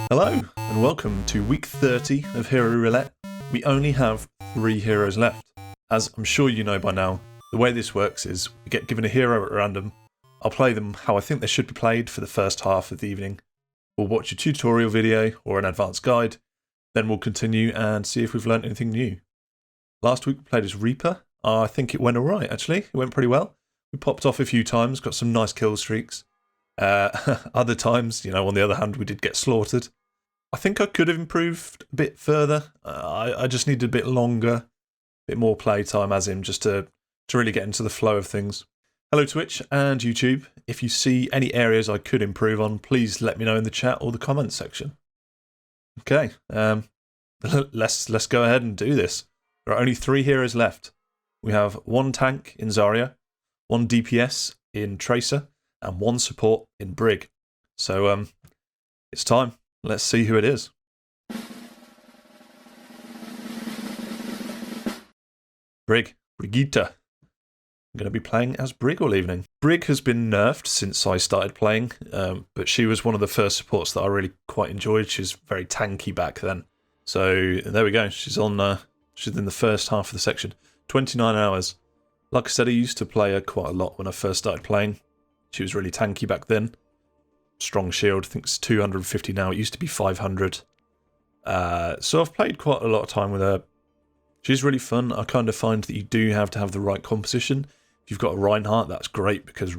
Hello, and welcome to week 30 of Hero Roulette. We only have 3 heroes left. As I'm sure you know by now, the way this works is we get given a hero at random. I'll play them how I think they should be played for the first half of the evening. We'll watch a tutorial video or an advanced guide, then we'll continue and see if we've learnt anything new. Last week we played as Reaper. I think it went alright actually, it went pretty well. We popped off a few times, got some nice kill streaks. Other times, on the other hand, we did get slaughtered. I think I could have improved a bit further. I just needed a bit longer, a bit more playtime as in just to really get into the flow of things. Hello Twitch and YouTube. If you see any areas I could improve on, please let me know in the chat or the comments section. Okay, let's go ahead and do this. There are only 3 heroes left. We have 1 tank in Zarya, 1 DPS in Tracer, and 1 support in Brig. So it's time. Let's see who it is. Brigitte. I'm going to be playing as Brig all evening. Brig has been nerfed since I started playing, but she was one of the first supports that I really quite enjoyed. She was very tanky back then. So there we go. She's on. She's in the first half of the section. 29 hours. Like I said, I used to play her quite a lot when I first started playing. She was really tanky back then. Strong shield, I think it's 250 now. It used to be 500. So I've played quite a lot of time with her. She's really fun. I kind of find that you do have to have the right composition. If you've got a Reinhardt, that's great because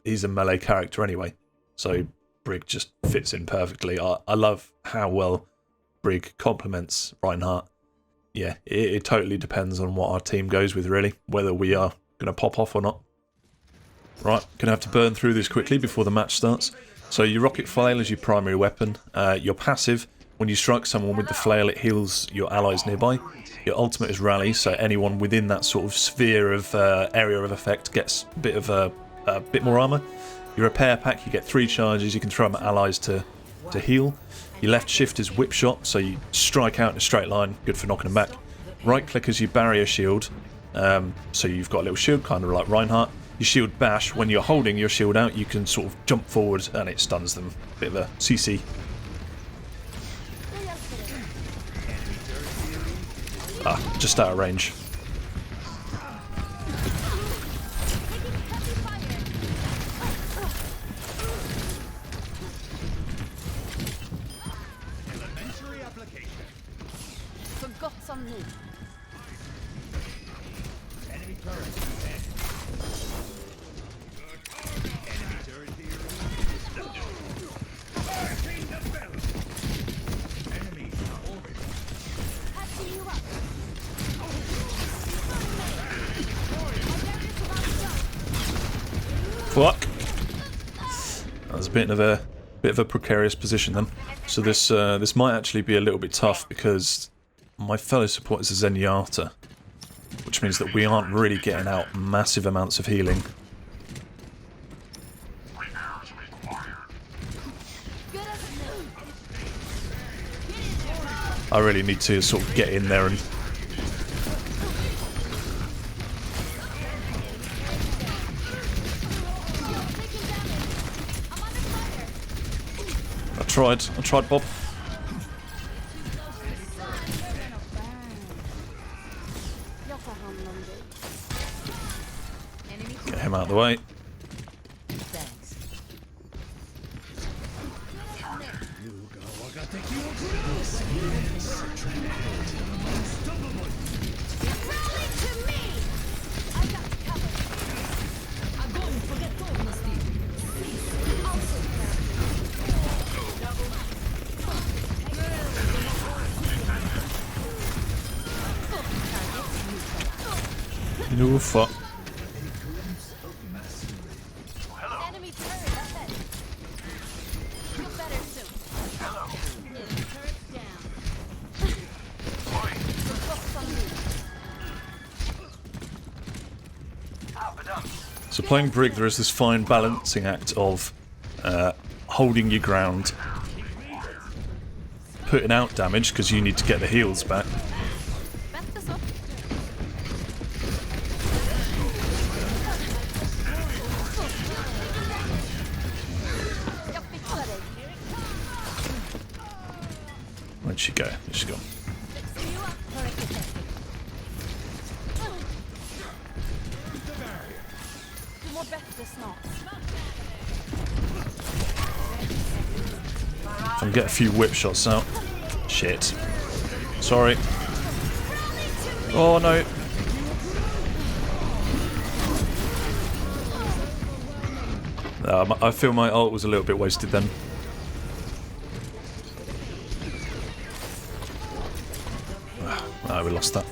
he's a melee character anyway. So Brig just fits in perfectly. I love how well Brig complements Reinhardt. Yeah, it totally depends on what our team goes with, really. Whether we are going to pop off or not. Right, going to have to burn through this quickly before the match starts. So your rocket flail is your primary weapon. Your passive, when you strike someone with the flail, it heals your allies nearby. Your ultimate is rally, so anyone within that sort of sphere of area of effect gets a bit more armor. Your repair pack, you get 3 charges. You can throw them at allies to heal. Your left shift is whip shot, so you strike out in a straight line, good for knocking them back. Right click is your barrier shield, so you've got a little shield, kind of like Reinhardt. Your shield bash, when you're holding your shield out, you can sort of jump forward and it stuns them. Bit of a CC. Just out of range. Fuck. That was a bit of a precarious position then. So this might actually be a little bit tough because my fellow support is a Zenyatta, which means that we aren't really getting out massive amounts of healing. I really need to sort of get in there and I tried, Bob. Get him out of the way. No fuck. So playing Brig, there is this fine balancing act of holding your ground, putting out damage because you need to get the heals back, Where'd she go? Where's she gone? If I can get a few whip shots out. Shit. Sorry. Oh no. I feel my ult was a little bit wasted then. Ah, we lost that.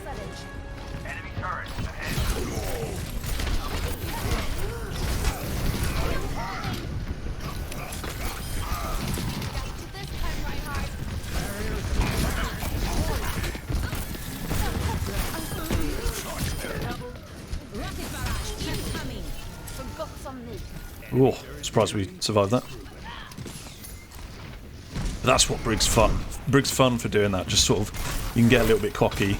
Oh, surprised we survived that. But that's what Brig's fun. Brig's fun for doing that. Just sort of, you can get a little bit cocky.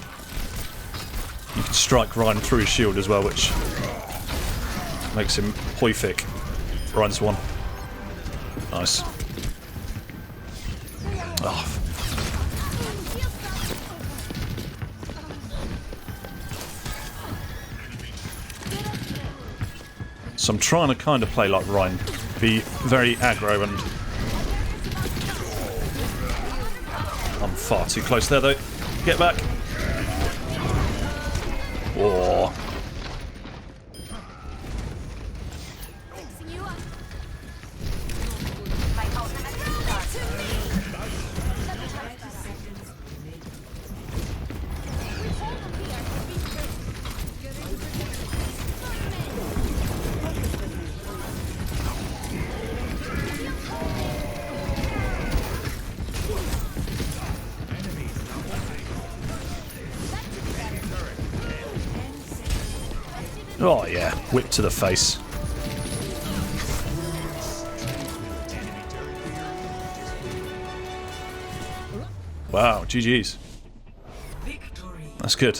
You can strike Ryan through his shield as well, which makes him horrific. Ryan's one. Nice. Oh. So I'm trying to kind of play like Ryan. Be very aggro and... I'm far too close there though. Get back. Whoa. Oh yeah, whip to the face. Wow, GG's. That's good.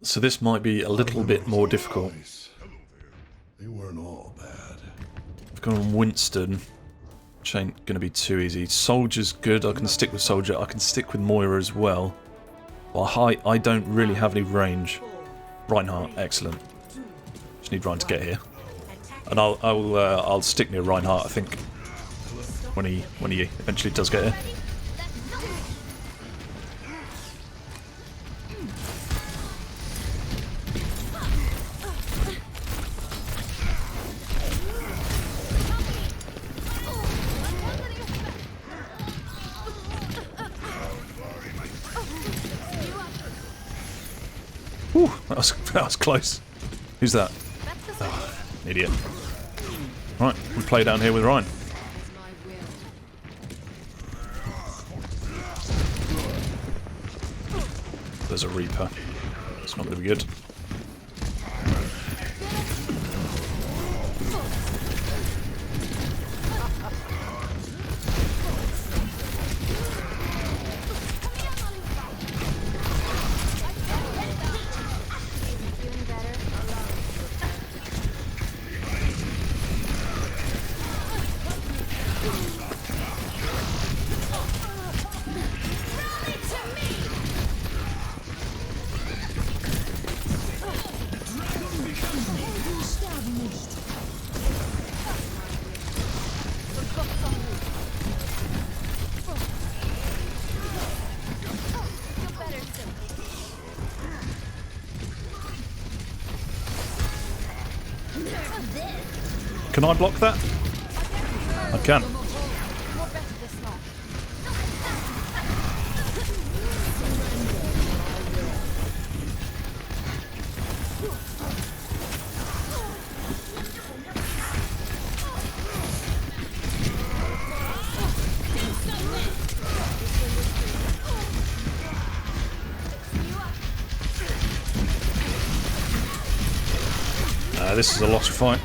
So this might be a little bit more difficult. They weren't all bad. I've gone on Winston, which ain't going to be too easy. Soldier's good, I can stick with Soldier. I can stick with Moira as well. Well, I don't really have any range. Reinhardt, excellent. Just need Ryan to get here, and I'll stick near Reinhardt. I think when he eventually does get here. Whew, that was close. Who's that? Oh, idiot. Right, we play down here with Ryan. There's a Reaper. It's not going to be good. Can I block that? I can. This is a lost fight.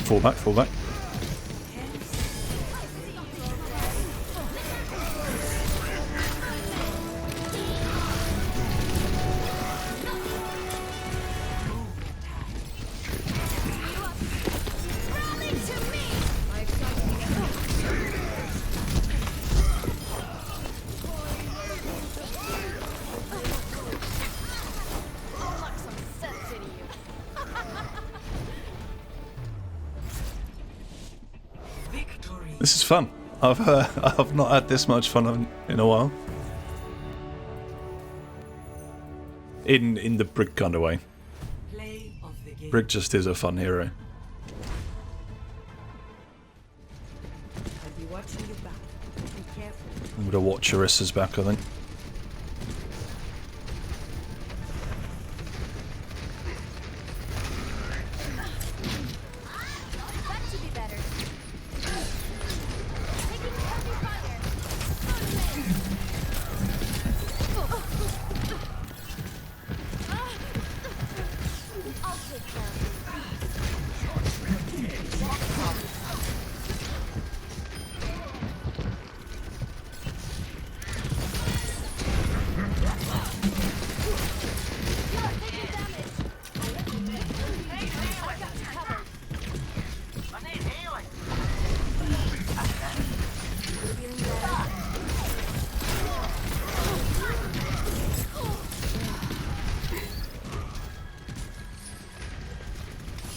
Fall back, fall back. This is fun. I've not had this much fun in a while. In the Brig kind of way. Brig just is a fun hero. I'm gonna watch Orissa's back, I think.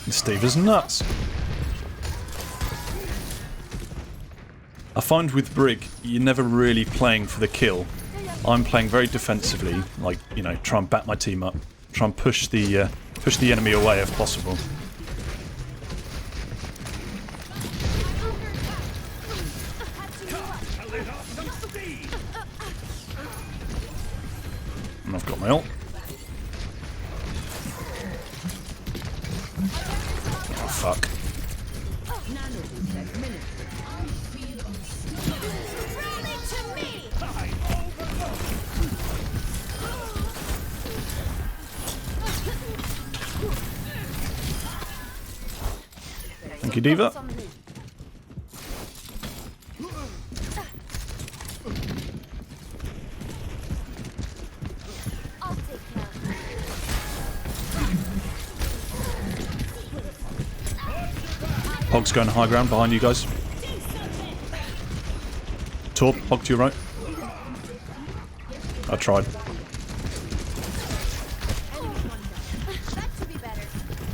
Steve is nuts. I find with Brig, you're never really playing for the kill. I'm playing very defensively, like, you know, try and back my team up, try and push the enemy away if possible. And I've got my ult. Oh, fuck. Thank you, Diva. Hog's going high ground behind you guys. Torp, Hog to your right. I tried.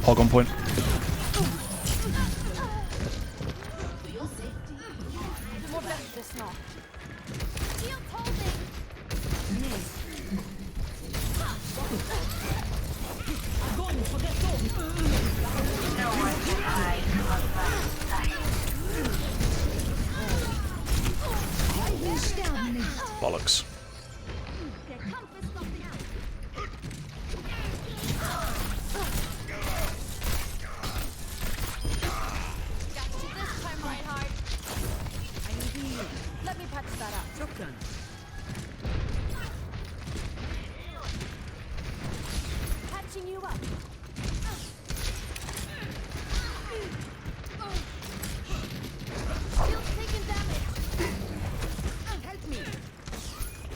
Hog on point. Bollocks. Let me patch that up. Shotgun. Patching you up. Still taking damage. Help me.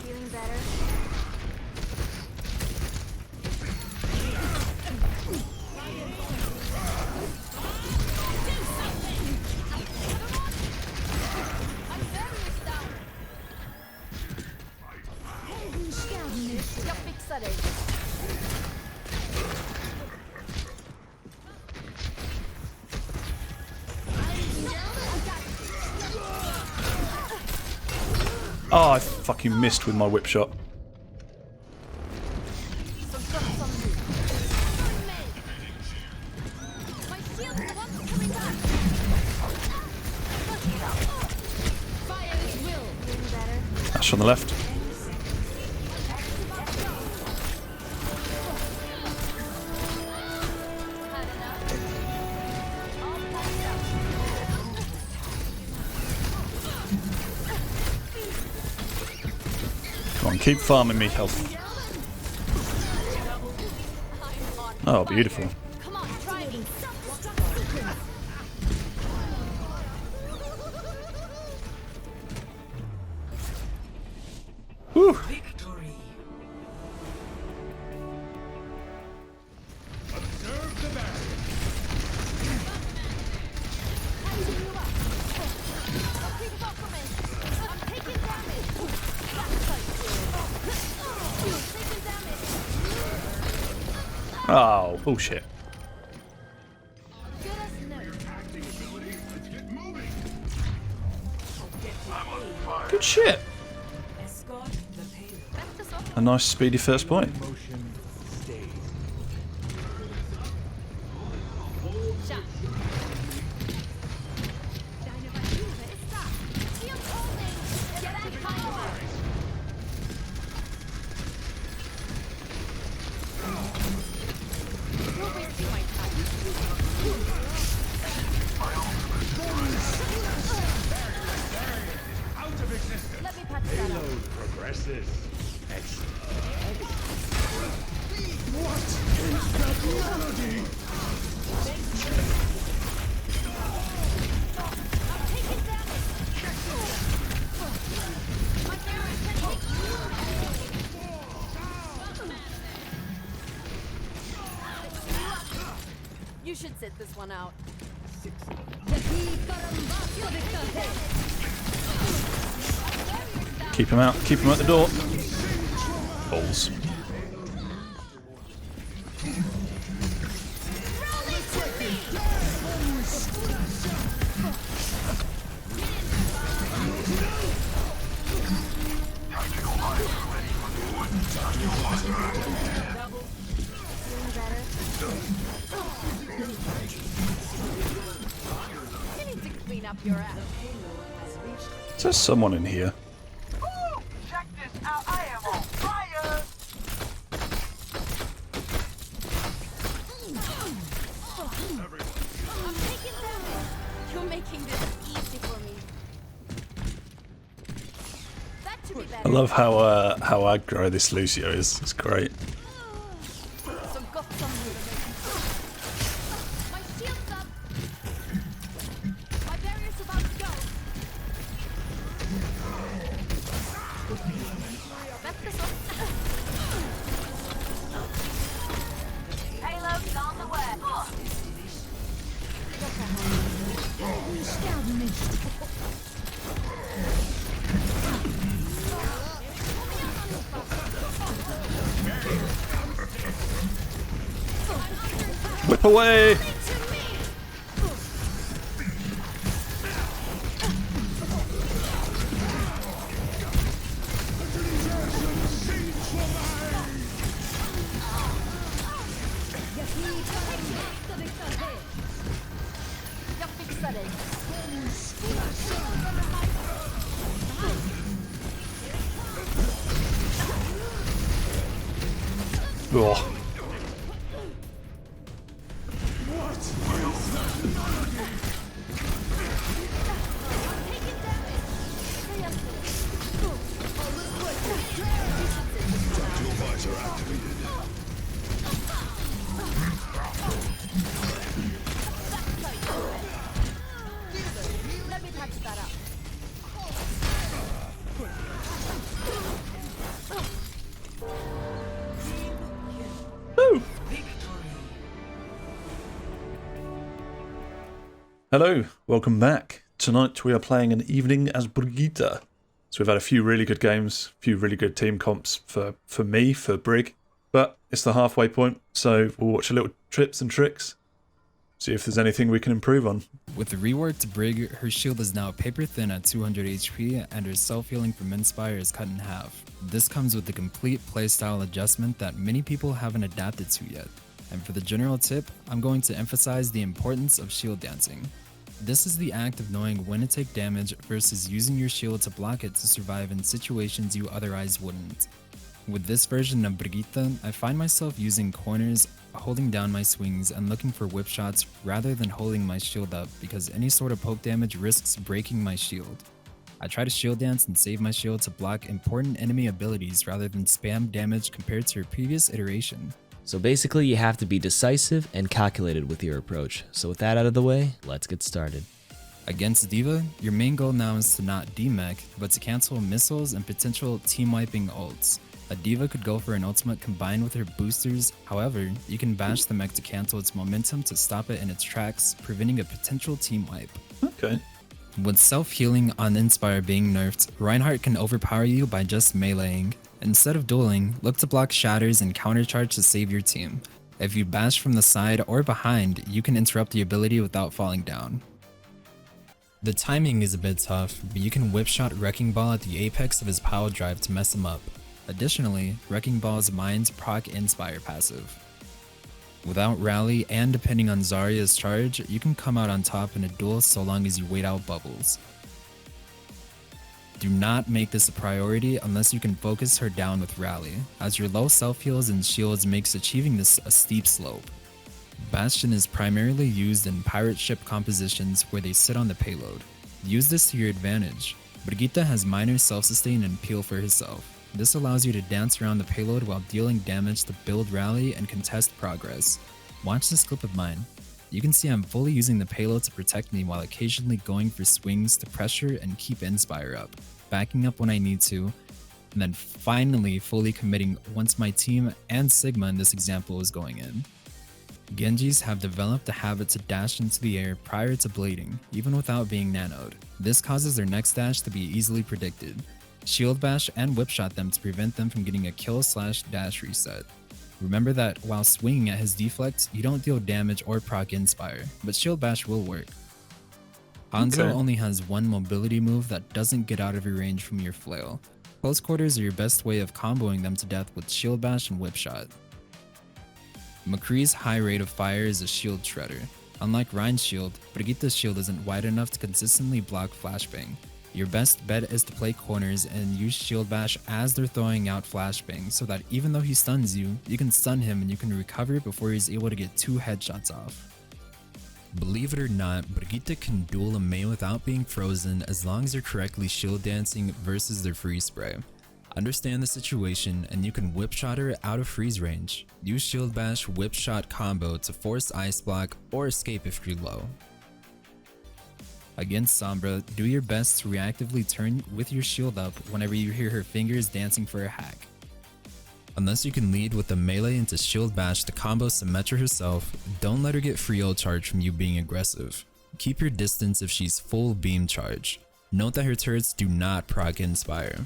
Feeling better. Oh, I fucking missed with my whip shot. Ash on the left. Come on, keep farming me health. Oh, beautiful. Woo! Oh, bullshit. Good shit. A nice speedy first point. You should sit this one out. Keep him out. Keep him at the door. Balls. Up your ass. Is there someone in here? Ooh, check this out. I am on fire. I'm taking damage. You're making this easy for me. That should be better. I love how aggro this Lucio is. It's great. So got some my shield's up. My barrier's about to go. That's this one. Payload's on the way. Whip away! Oh. Let me patch that up. Woo. Hello, welcome back. Tonight we are playing an evening as Brigitte. So we've had a few really good games, a few really good team comps for me, for Brig. But it's the halfway point, so we'll watch a little tips and tricks. See if there's anything we can improve on. With the reworked Brig, her shield is now paper thin at 200 HP and her self-healing from Inspire is cut in half. This comes with a complete playstyle adjustment that many people haven't adapted to yet. And for the general tip, I'm going to emphasize the importance of shield dancing. This is the act of knowing when to take damage versus using your shield to block it to survive in situations you otherwise wouldn't. With this version of Brigitte, I find myself using corners, holding down my swings, and looking for whip shots rather than holding my shield up because any sort of poke damage risks breaking my shield. I try to shield dance and save my shield to block important enemy abilities rather than spam damage compared to her previous iteration. So basically you have to be decisive and calculated with your approach. So with that out of the way, let's get started. Against D.Va, your main goal now is to not demech, but to cancel missiles and potential team-wiping ults. A D.Va could go for an ultimate combined with her boosters, however, you can bash the mech to cancel its momentum to stop it in its tracks, preventing a potential team wipe. Okay. With self-healing on Inspire being nerfed, Reinhardt can overpower you by just meleeing. Instead of dueling, look to block shatters and countercharge to save your team. If you bash from the side or behind, you can interrupt the ability without falling down. The timing is a bit tough, but you can whipshot Wrecking Ball at the apex of his power drive to mess him up. Additionally, Wrecking Ball's Mines proc Inspire passive. Without Rally and depending on Zarya's charge, you can come out on top in a duel so long as you wait out bubbles. Do not make this a priority unless you can focus her down with Rally, as your low self-heals and shields makes achieving this a steep slope. Bastion is primarily used in pirate ship compositions where they sit on the payload. Use this to your advantage. Brigitte has minor self-sustain and peel for herself. This allows you to dance around the payload while dealing damage to build Rally and contest progress. Watch this clip of mine. You can see I'm fully using the payload to protect me while occasionally going for swings to pressure and keep Inspire up, backing up when I need to, and then finally fully committing once my team and Sigma in this example is going in. Genjis have developed a habit to dash into the air prior to blading, even without being nanoed. This causes their next dash to be easily predicted. Shield bash and whipshot them to prevent them from getting a kill/dash reset. Remember that while swinging at his deflect, you don't deal damage or proc Inspire, but shield bash will work. Hanzo only has one mobility move that doesn't get out of your range from your flail. Close quarters are your best way of comboing them to death with shield bash and whipshot. McCree's high rate of fire is a shield shredder. Unlike Rein's shield, Brigitte's shield isn't wide enough to consistently block flashbang. Your best bet is to play corners and use shield bash as they're throwing out flashbang so that even though he stuns you, you can stun him and you can recover before he's able to get 2 headshots off. Believe it or not, Brigitte can duel a Mei without being frozen as long as you're correctly shield dancing versus their freeze spray. Understand the situation and you can whipshot her out of freeze range. Use shield bash whipshot combo to force ice block or escape if you're low. Against Sombra, do your best to reactively turn with your shield up whenever you hear her fingers dancing for a hack. Unless you can lead with a melee into shield bash to combo Symmetra herself, don't let her get free ult charge from you being aggressive. Keep your distance if she's full beam charge. Note that her turrets do not proc Inspire.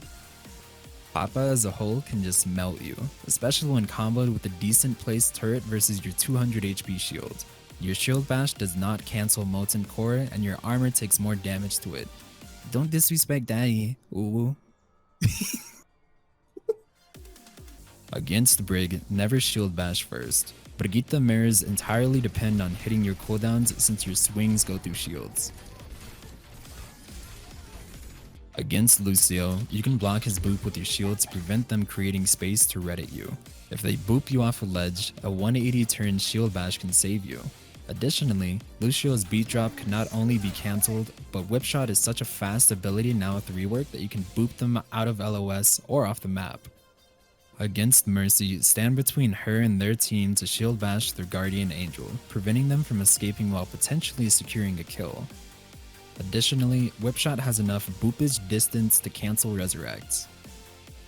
Papa as a whole can just melt you, especially when comboed with a decent placed turret versus your 200 HP shield. Your shield bash does not cancel Molten Core and your armor takes more damage to it. Don't disrespect daddy, ooh. Against Brig, never shield bash first. Brigitte mirrors entirely depend on hitting your cooldowns since your swings go through shields. Against Lucio, you can block his boop with your shield to prevent them creating space to red at you. If they boop you off a ledge, a 180 turn shield bash can save you. Additionally, Lucio's beat drop can not only be cancelled, but whipshot is such a fast ability now with the rework that you can boop them out of LOS or off the map. Against Mercy, stand between her and their team to shield bash their guardian angel, preventing them from escaping while potentially securing a kill. Additionally, whipshot has enough boopage distance to cancel resurrects.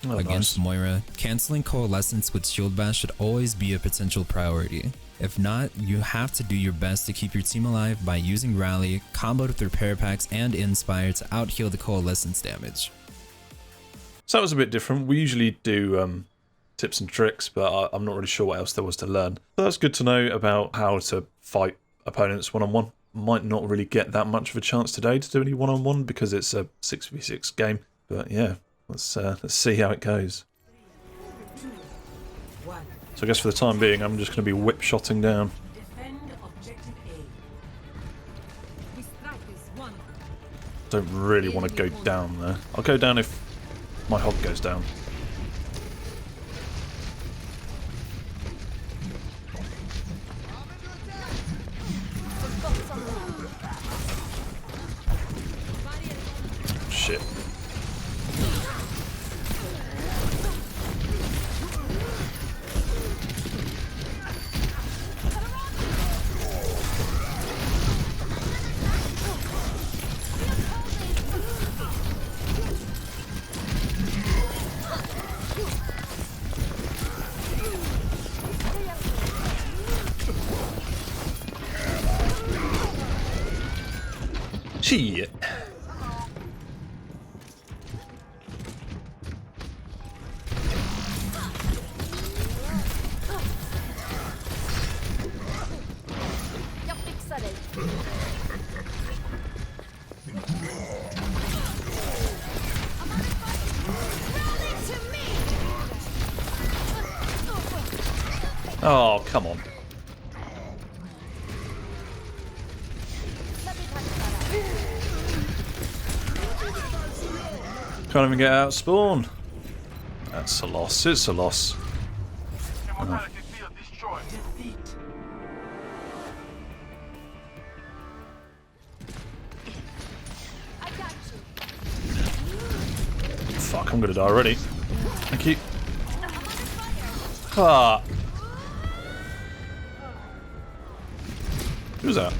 Oh, Against nice. Moira, canceling Coalescence with shield bash should always be a potential priority. If not, you have to do your best to keep your team alive by using Rally, comboed with repair packs and Inspire to out-heal the Coalescence damage. So that was a bit different. We usually do tips and tricks, but I'm not really sure what else there was to learn. So that's good to know about how to fight opponents one-on-one. Might not really get that much of a chance today to do any one-on-one because it's a 6v6 game. But yeah, let's see how it goes. So I guess for the time being, I'm just going to be whip-shotting down. Defend objective A. We strike as one. Don't really want to go down there. I'll go down if my hog goes down. Shit. Shit. Jag fixar dig. Oh, come on. Can't even get out of spawn. That's a loss. It's a loss. Fuck, I'm gonna die already. Thank you. Ah. Who's that?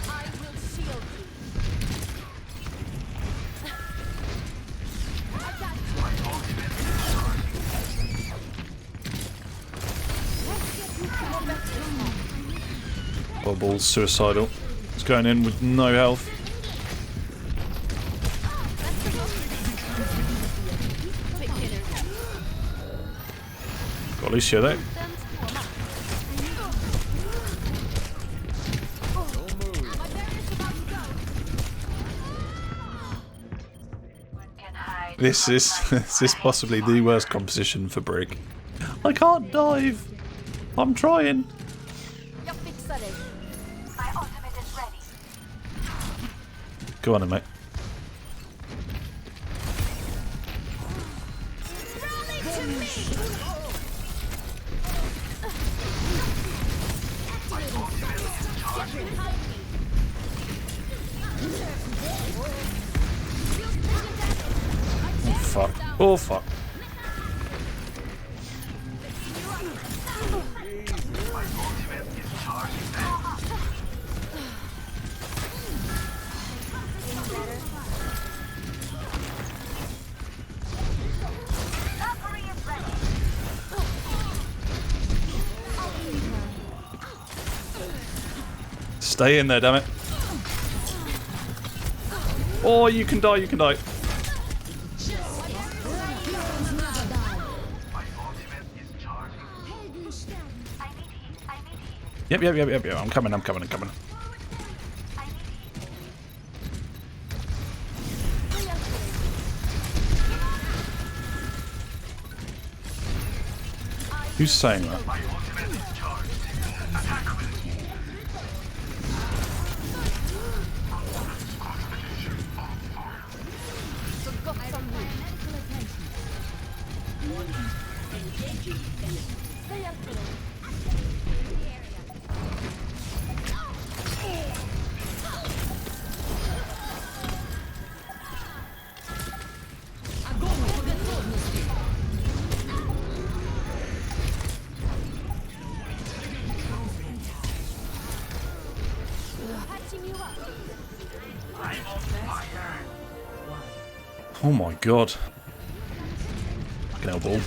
I will shield you. I got you. Bubble's suicidal. He's going in with no health. Got Alicia there. This is possibly the worst composition for Brig. I can't dive. I'm trying. Jag fixar dig. My ultimate is ready. Go on then, mate. Oh fuck. Oh fuck. Stay in there, damn it. Oh, you can die, you can die. Yep. I'm coming. Who's saying that? Oh my god. Fucking hell, ball.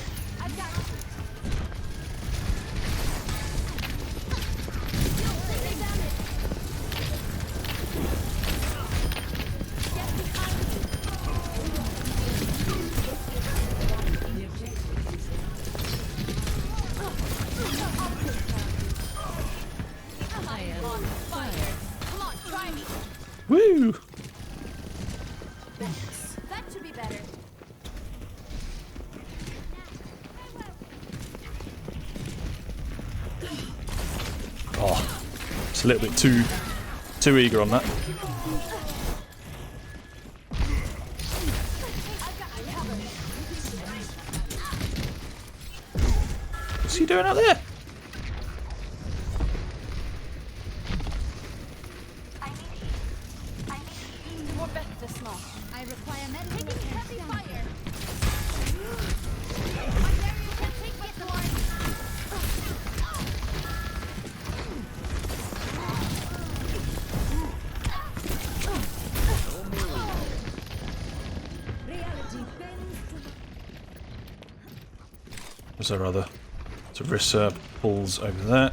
Woo! That should be better. Oh, it's a little bit too eager on that. What's he doing out there? More better small. I require medical Heavy attention. fire. Take my sword. Reality bends to What's there other? So Rissa pulls over there.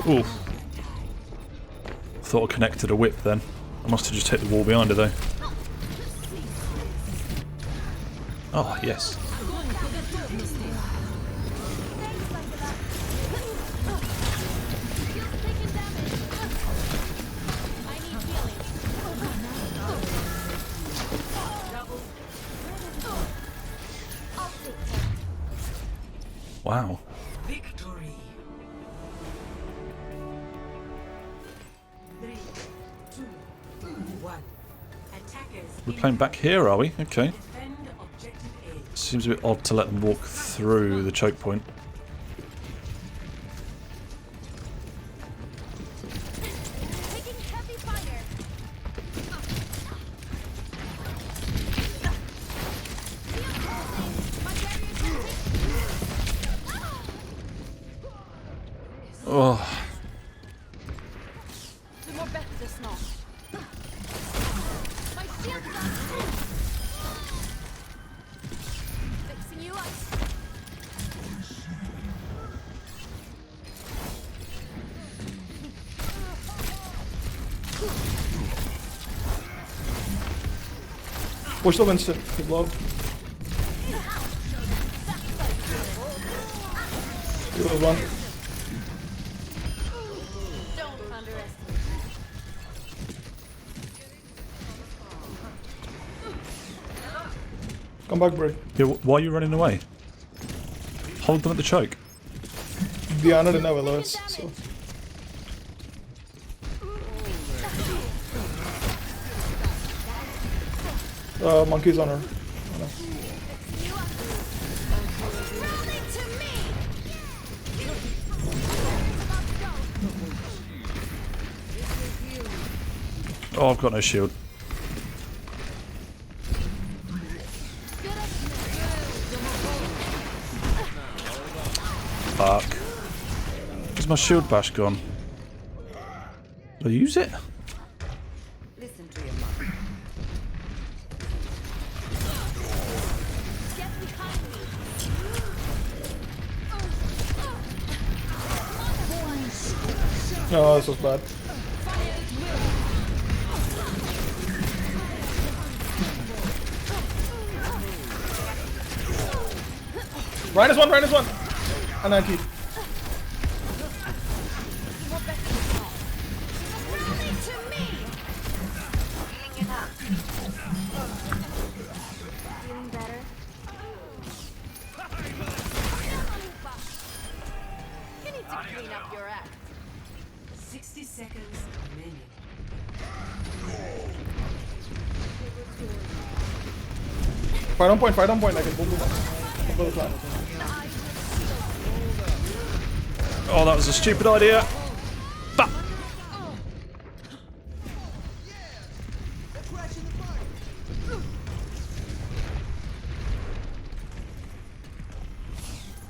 Ooh. Thought I connected a whip then. I must have just hit the wall behind her though. Oh, yes. Wow. Victory. 3, 2, 1. Attackers. We're playing back here, are we? Okay. Defend objective A. Seems a bit odd to let them walk through the choke point. Taking heavy fire. My barriers Oh, Du mår bättre snart. My shield's up. Fixing you up. Push the Winston. He's low. He was one. Don't underestimate. Come back, Brig. yeah, why are you running away? Hold them at the choke. Diana didn't have Ilios, so. Monkey's on her. Oh, no. Rally to me. Oh, I've got no shield. Fuck. Where's my shield bash gone? Did I use it? Listen to your mother. Get behind me. Oh, this was bad. Ryan is one, Ryan is one! And anti. Rally to me. Healing it up. Feeling better? You need to clean up your act. 60 seconds remaining. Fight on point, I can boom boom. I'll go to the plan. Oh, that was a stupid idea. Fuck.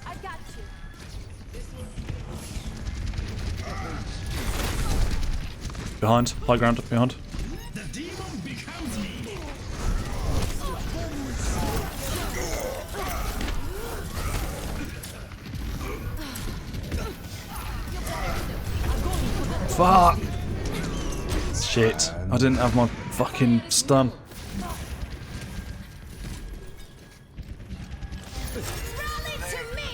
I got you. Behind. High ground. Behind. Fuck! Shit. I didn't have my fucking stun. Rally to me.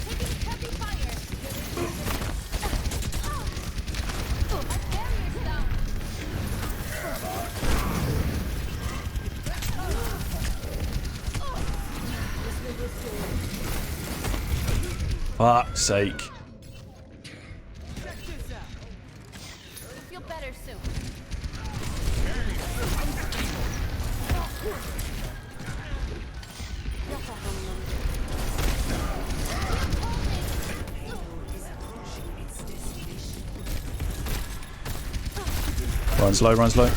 Taking heavy fire. fuck's sake. You'll feel better soon. Run slow, run slow.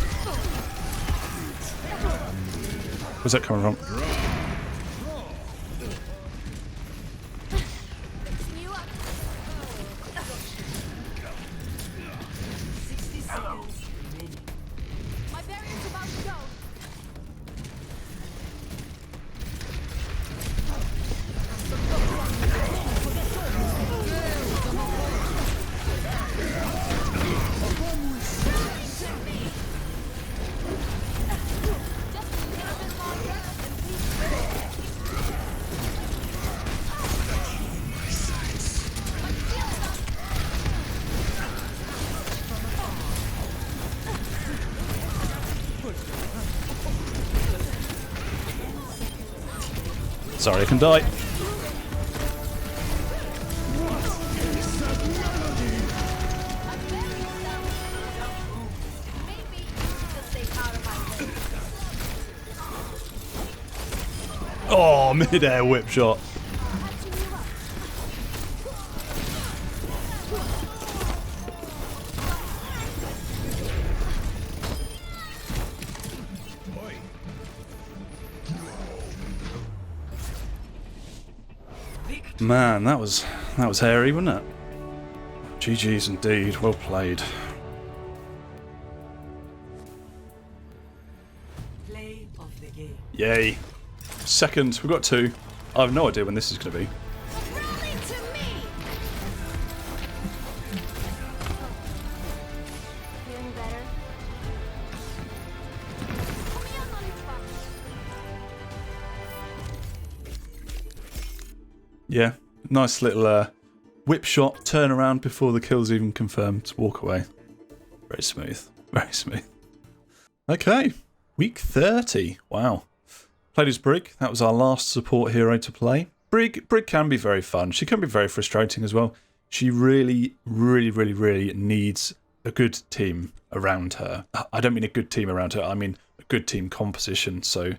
Where's that coming from? Fixing you up. My barrier's about to go. Sorry, I can die. Maybe just stay out of my way. Oh, mid-air whip shot. Catching you up. Man, that was hairy, wasn't it? GG's indeed. Well played. Play of the game. Yay. Second, we've got 2. I have no idea when this is going to be. Rally to me. Feeling better? Put me on lunchbox. Yeah, nice little whip shot, turn around before the kill's even confirmed, walk away. Very smooth, very smooth. Okay, week 30. Wow. Played as Brig. That was our last support hero to play. Brig can be very fun. She can be very frustrating as well. She really needs a good team around her. I don't mean a good team around her, I mean a good team composition. So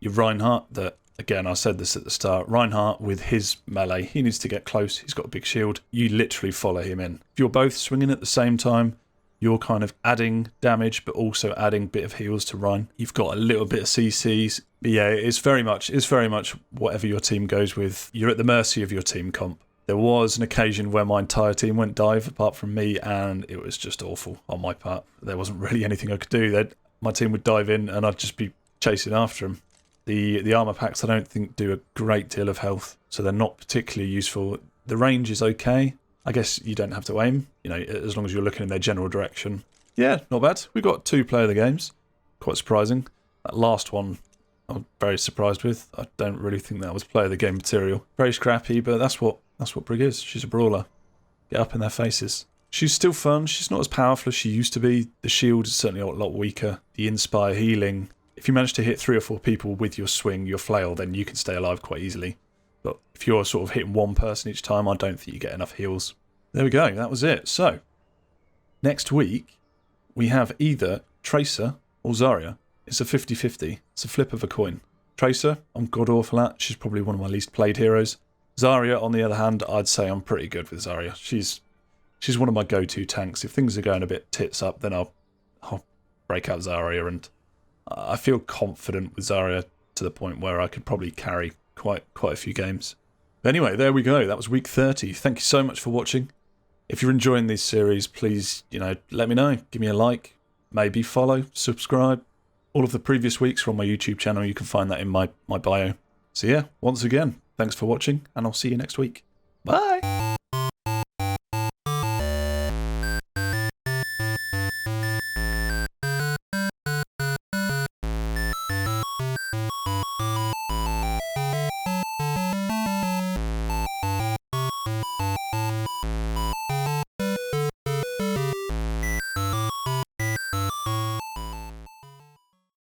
your Reinhardt, that again, I said this at the start, Reinhardt with his melee, he needs to get close. He's got a big shield. You literally follow him in. If you're both swinging at the same time, you're kind of adding damage, but also adding a bit of heals to Rein. You've got a little bit of CCs. But yeah, it's very much whatever your team goes with. You're at the mercy of your team comp. There was an occasion where my entire team went dive, apart from me, and it was just awful on my part. There wasn't really anything I could do. My team would dive in, and I'd just be chasing after them. The armor packs I don't think do a great deal of health, so they're not particularly useful. The range is okay. I guess you don't have to aim, you know, as long as you're looking in their general direction. Yeah, not bad. We got 2 player of the games. Quite surprising. That last one I'm very surprised with. I don't really think that was player of the game material. Very scrappy, but that's what Brig is. She's a brawler. Get up in their faces. She's still fun. She's not as powerful as she used to be. The shield is certainly a lot weaker. The inspire healing. If you manage to hit 3 or 4 people with your swing, your flail, then you can stay alive quite easily. But if you're sort of hitting one person each time, I don't think you get enough heals. There we go. That was it. So, next week, we have either Tracer or Zarya. It's a 50-50. It's a flip of a coin. Tracer, I'm god-awful at. She's probably one of my least played heroes. Zarya, on the other hand, I'd say I'm pretty good with Zarya. She's one of my go-to tanks. If things are going a bit tits up, then I'll break out Zarya, and I feel confident with Zarya to the point where I could probably carry quite a few games. But anyway, there we go. That was week 30. Thank you so much for watching. If you're enjoying this series, please, let me know. Give me a like, maybe follow, subscribe. All of the previous weeks are on my YouTube channel. You can find that in my bio. So yeah, once again, thanks for watching, and I'll see you next week. Bye!